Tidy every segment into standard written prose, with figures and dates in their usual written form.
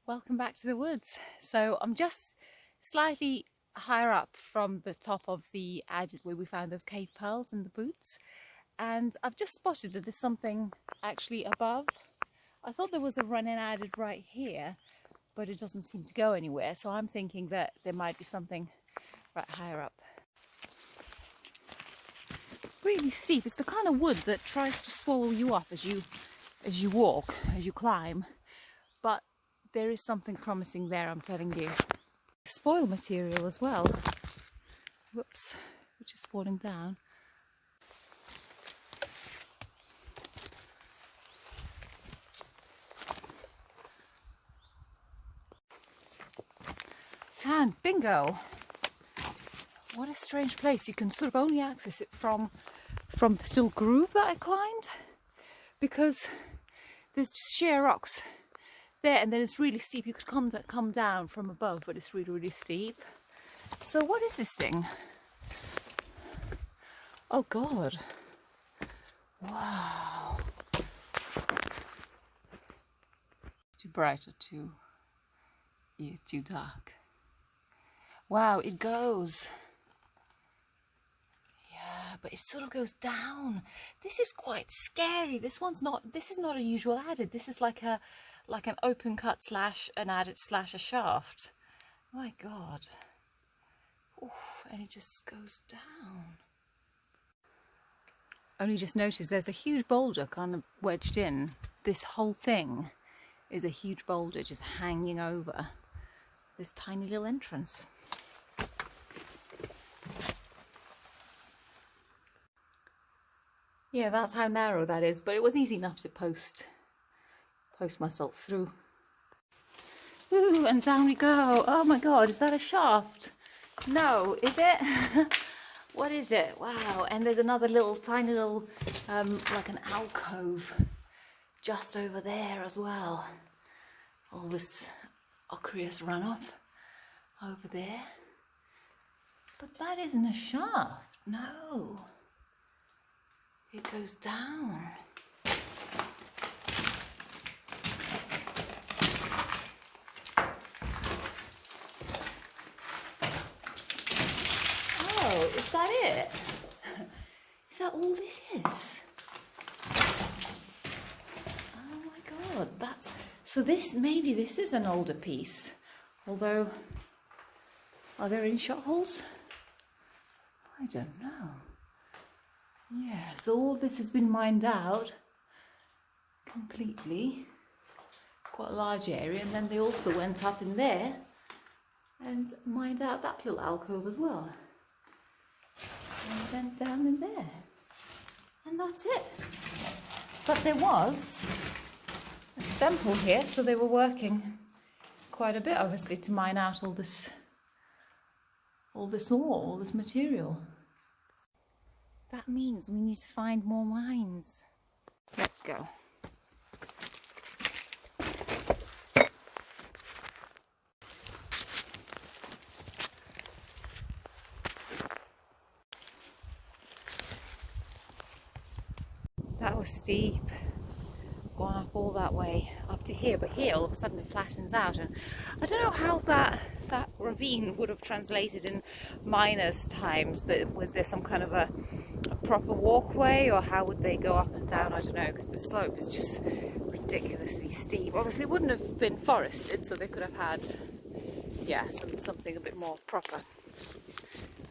Welcome back to the woods. So I'm just slightly higher up from the top of the adit where we found those cave pearls in the boots, and I've just spotted that there's something actually above. I thought there was a run-in adit right here, but it doesn't seem to go anywhere, so I'm thinking that there might be something right higher up. Really steep. It's the kind of wood that tries to swallow you up as you walk, as you climb, but there is something promising there, I'm telling you. Spoil material as well. Whoops, which is falling down. And bingo! What a strange place. You can sort of only access it from the still groove that I climbed, because there's just sheer rocks there, and then it's really steep. You could come down from above, but it's really, really steep. So what is this thing? Oh God. Wow. Too bright or too dark? Wow, it goes. Yeah, but it sort of goes down. This is quite scary. This is not a usual adit. This is like an open cut / an adit / a shaft. My God. Oof, and it just goes down. Only just noticed there's a huge boulder kind of wedged in. This whole thing is a huge boulder just hanging over this tiny little entrance. Yeah, that's how narrow that is, but it was easy enough to post myself through. Ooh, and down we go. Oh my God, is that a shaft? No, is it? What is it? Wow, and there's another tiny little, like an alcove just over there as well. All this ochreous runoff over there. But that isn't a shaft, no. It goes down. Oh, is that it? Is that all this is? Oh my God, so maybe this is an older piece. Although, are there any shot holes? I don't know. Yeah, so all this has been mined out completely, quite a large area, and then they also went up in there and mined out that little alcove as well. And then down in there. And that's it. But there was a stem hole here, so they were working quite a bit, obviously, to mine out all this ore, all this material. That means we need to find more mines. Let's go. That was steep. Gone up all that way up to here, but here all of a sudden it flattens out, and I don't know how that ravine would have translated in miners' times. Was there some kind of a proper walkway, or how would they go up and down? I don't know, because the slope is just ridiculously steep. Obviously it wouldn't have been forested, so they could have had something a bit more proper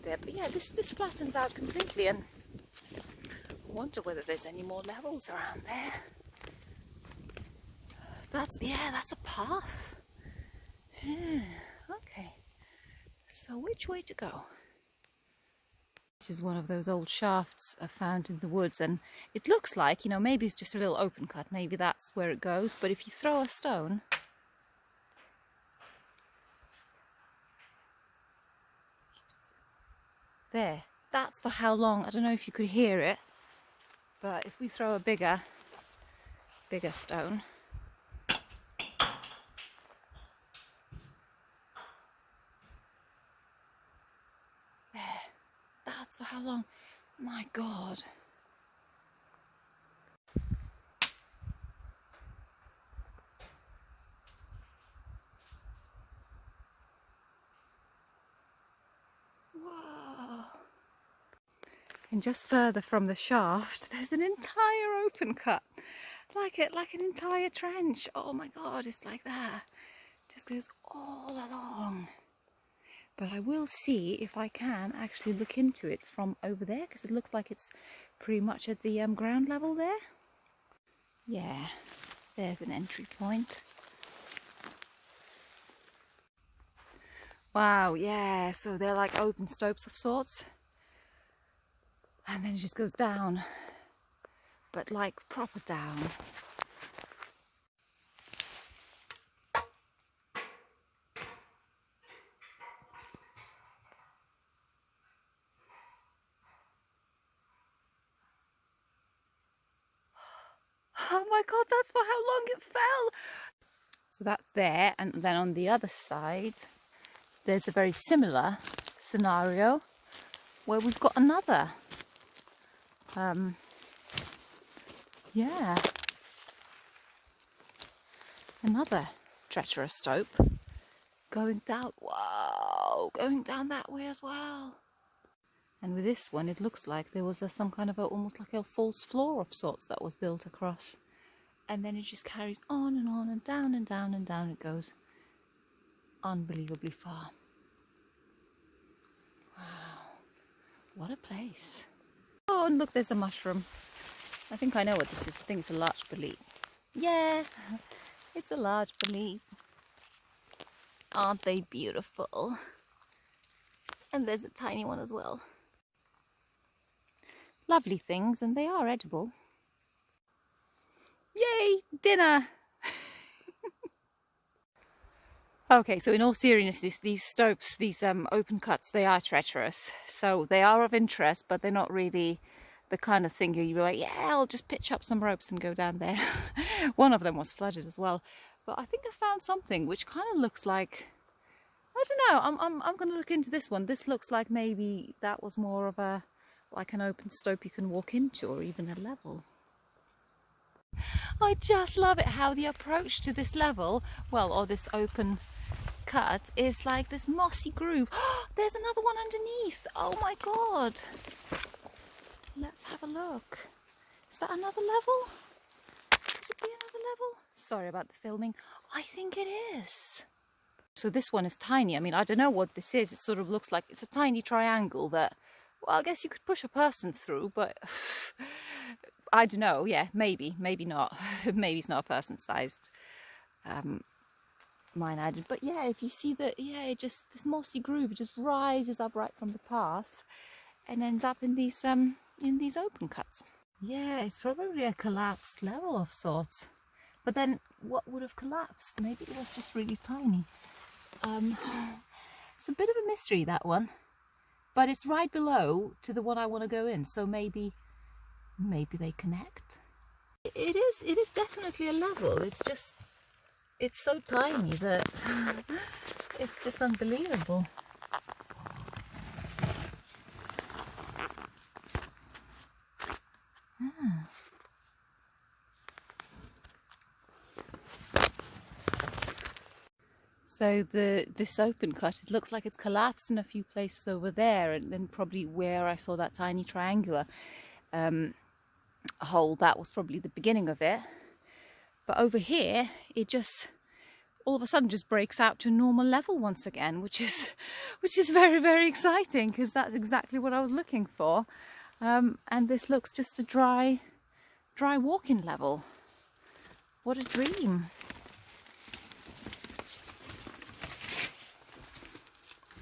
there. But yeah, this flattens out completely, and I wonder whether there's any more levels around there. That's a path. Yeah, okay. So which way to go? This is one of those old shafts I found in the woods, and it looks like, maybe it's just a little open cut, maybe that's where it goes, but if you throw a stone, there, that's for how long, I don't know if you could hear it, but if we throw a bigger stone, that's for how long? My God. And just further from the shaft, there's an entire open cut, like an entire trench. Oh my God, it's like that. Just goes all along. But I will see if I can actually look into it from over there, because it looks like it's pretty much at the ground level there. Yeah, there's an entry point. Wow, yeah, so they're like open stopes of sorts. And then it just goes down, but like proper down. Oh my God, that's for how long it fell. So that's there, and then on the other side, there's a very similar scenario where we've got another, yeah, another treacherous stope going down. Whoa, going down that way as well. And with this one, it looks like there was some kind of almost like a false floor of sorts that was built across. And then it just carries on and down and down and down it goes. Unbelievably far. Wow, what a place. Oh, and look, there's a mushroom. I think I know what this is. I think it's a larch bolete. Yeah, it's a large bolete. Aren't they beautiful? And there's a tiny one as well. Lovely things, and they are edible. Yay, dinner! Okay, so in all seriousness, these stopes, these open cuts, they are treacherous. So they are of interest, but they're not really the kind of thing you're like, yeah, I'll just pitch up some ropes and go down there. One of them was flooded as well. But I think I found something which kind of looks like, I don't know, I'm going to look into this one. This looks like maybe that was more of a, like an open stope you can walk into, or even a level. I just love it how the approach to this level, well, or this open cut, is like this mossy groove. There's another one underneath. Oh my God. Let's have a look. Is that another level? Could it be another level? Sorry about the filming. I think it is. So this one is tiny. I mean, I don't know what this is. It sort of looks like it's a tiny triangle that, well, I guess you could push a person through, but I don't know. Yeah, maybe not. Maybe it's not a person-sized mine added. But yeah, if you see that, yeah, it just, this mossy groove, it just rises up right from the path and ends up in these open cuts. Yeah, it's probably a collapsed level of sorts. But then what would have collapsed? Maybe it was just really tiny. It's a bit of a mystery, that one. But it's right below to the one I want to go in, so maybe they connect. It is definitely a level. It's just, it's so tiny that it's just unbelievable. So this open cut, it looks like it's collapsed in a few places over there, and then probably where I saw that tiny triangular hole, that was probably the beginning of it. But over here, it just all of a sudden just breaks out to a normal level once again, which is very, very exciting, because that's exactly what I was looking for. And this looks just a dry walking level. What a dream.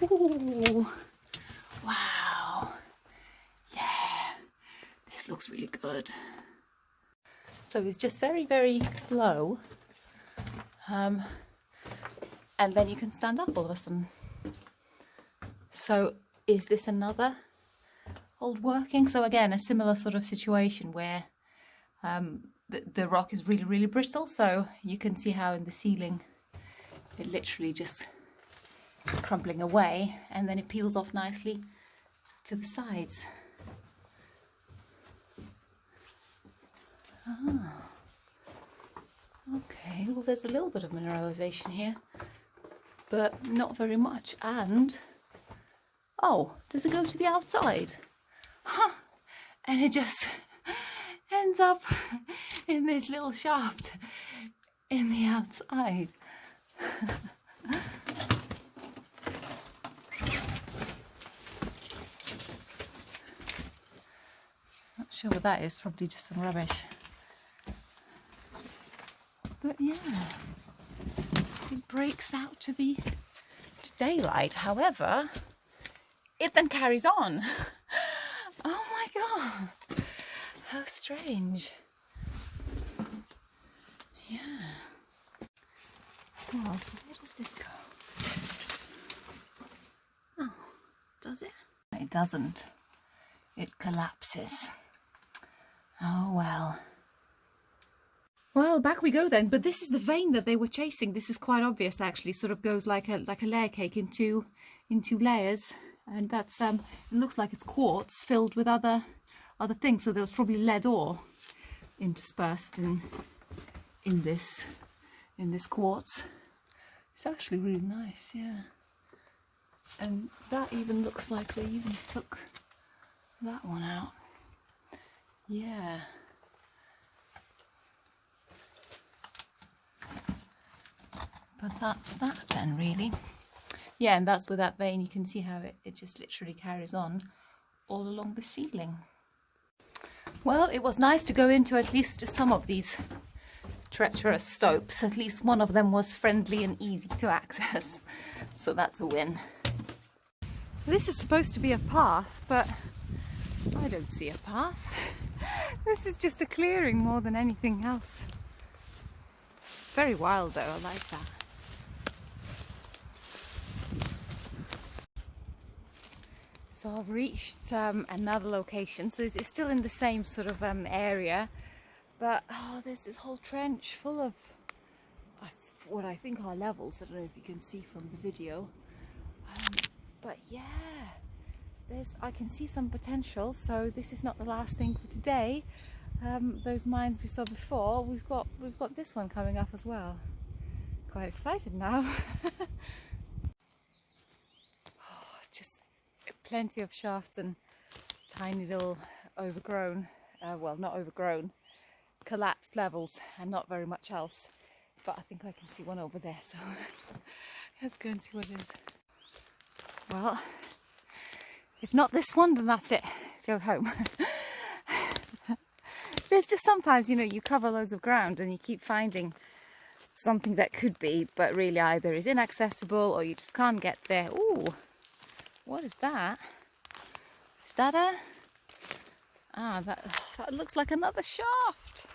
Ooh, wow, yeah, this looks really good. So it's just very, very low, and then you can stand up all of a sudden. So is this another old working? So again, a similar sort of situation where the rock is really, really brittle, so you can see how in the ceiling it literally just crumbling away, and then it peels off nicely to the sides. Okay, well, there's a little bit of mineralization here, but not very much. And oh, does it go to the outside? Huh, and it just ends up in this little shaft in the outside. Not sure what that is, probably just some rubbish. But yeah, it breaks out to daylight. However, it then carries on. Oh my god, how strange. Yeah. Well, so where does this go? Oh, does it? It doesn't. It collapses. Oh well. Well, back we go then. But this is the vein that they were chasing. This is quite obvious, actually. Sort of goes like a layer cake into layers, and that's it looks like it's quartz filled with other things. So there was probably lead ore interspersed in this quartz. It's actually really nice, yeah. And that even looks like they even took that one out. Yeah. But that's that then, really. Yeah, and that's with that vein. You can see how it just literally carries on all along the ceiling. Well, it was nice to go into at least some of these treacherous slopes. At least one of them was friendly and easy to access. So that's a win. This is supposed to be a path, but I don't see a path. This is just a clearing more than anything else. Very wild though, I like that. So I've reached another location. So it's still in the same sort of area, but oh, there's this whole trench full of what I think are levels. I don't know if you can see from the video, but yeah, I can see some potential. So this is not the last thing for today. Those mines we saw before, we've got this one coming up as well. Quite excited now. Oh, just plenty of shafts and tiny little overgrown, well, not overgrown, collapsed levels, and not very much else. But I think I can see one over there, so let's go and see what it is. Well, if not this one, then that's it. Go home. There's just sometimes, you know, you cover loads of ground and you keep finding something that could be, but really either is inaccessible or you just can't get there. Ooh, what is that? Is that that looks like another shaft.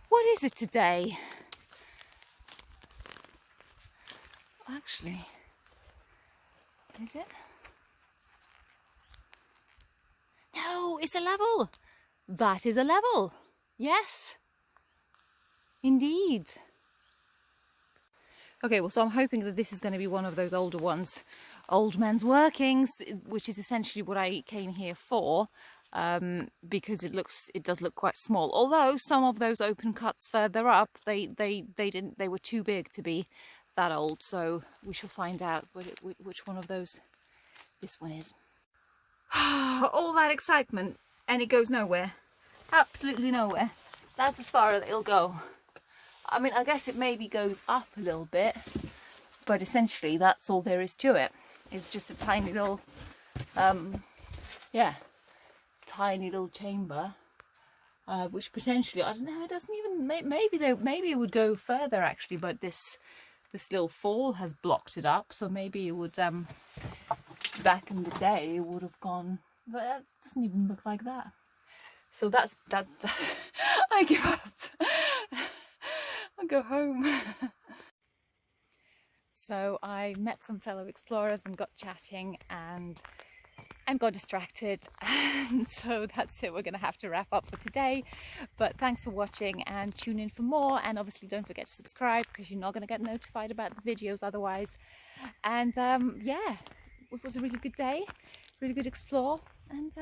What is it today? Actually, is it? No, it's a level. That is a level. Yes, indeed. Okay, well, so I'm hoping that this is going to be one of those older ones, old men's workings, which is essentially what I came here for, because it does look quite small. Although some of those open cuts further up, they were too big to be that old. So we shall find out which one of those this one is. All that excitement, and it goes nowhere. Absolutely nowhere. That's as far as it'll go. I mean, I guess it maybe goes up a little bit, but essentially that's all there is to it. It's just a tiny little, tiny little chamber, which potentially, I don't know, it doesn't even, maybe it would go further actually, but this little fall has blocked it up, so maybe it would, back in the day, it would have gone, but that doesn't even look like that. So that's that. I give up. I'll go home. So I met some fellow explorers and got chatting and got distracted, and so that's it. We're going to have to wrap up for today, but thanks for watching and tune in for more, and obviously don't forget to subscribe because you're not going to get notified about the videos otherwise. And yeah, it was a really good day, really good explore, and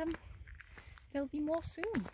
there'll be more soon.